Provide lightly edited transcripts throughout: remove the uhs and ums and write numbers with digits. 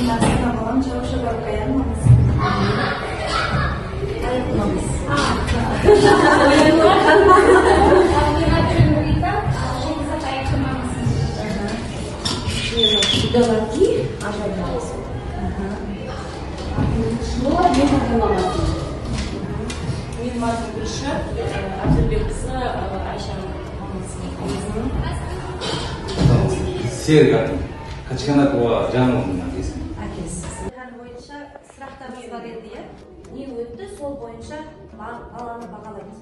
Babam çalışıyor kayan maması. Ayak maması. Sudah lagi ada maması. Semua dia pakai maması. Min mazmun Gülşah, Abdülbek kızı Ayşe'nin maması. Serga, kaçkana kuva canım bundan kesin. Boyunca sıraqlarımız var edi. Ne өтті, сол бойынша баланы бағалаймыз.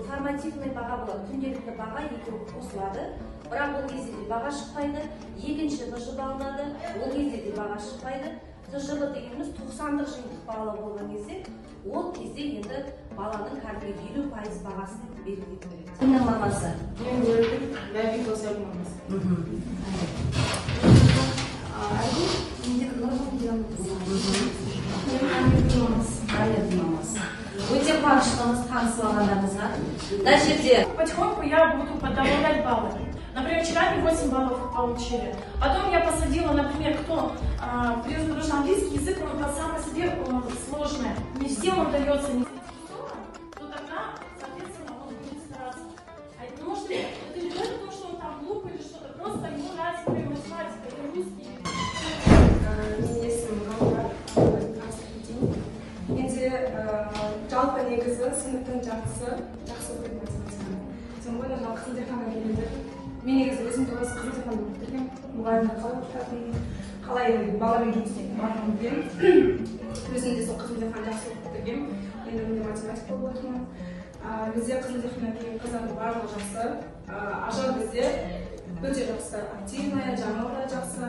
Формативный баға болады, күнделікті баға екеуі қосылады. Бірақ ол кезде де баға шықпайды. Екінші ТЖБ алынады, ол кезде де баға шықпайды. ТЖБ дегеніміз 90-дық жиынтық бағалау болған кезде, ол кезде енді баланың кәдімгі 50% бағасын берілетін болады. Сенің мамасы? Мен бөлдім, бәбі қосып мамасы. Өте қуаныштымыз танысып алғандарыңызға. Мына жерде потихоньку я буду подавать баллы. Например, вчера они 8 баллов получили. Потом я посадила, например, кто потому что английский язык, он сам по себе сложный. Не всем он дается, не всем, то тогда, соответственно, он будет стараться. Ну, может, это не потому, что он там глупый или что-то, просто ему нравится, например, математика или русский. Жалпы негізі сыныптың жақсы көретін математиканы. Сен ғой жалпы қызыл зертханаға келгенде мен негізі өзімді осы қызыл зертханада бітіргенмін. Мұғалімді қалай оқытатынын, қалай баламен жұмыс істейтінін барлығын білемін. Өзім де сол қызыл зертхананы жақсы оқып бітіргенмін. Енді менде математика болатынмын. Бізде қызыл зертханаға келген қыздардың барлығы жақсы. Ажар бізде өте жақсы, активная, жаңыл да жақсы.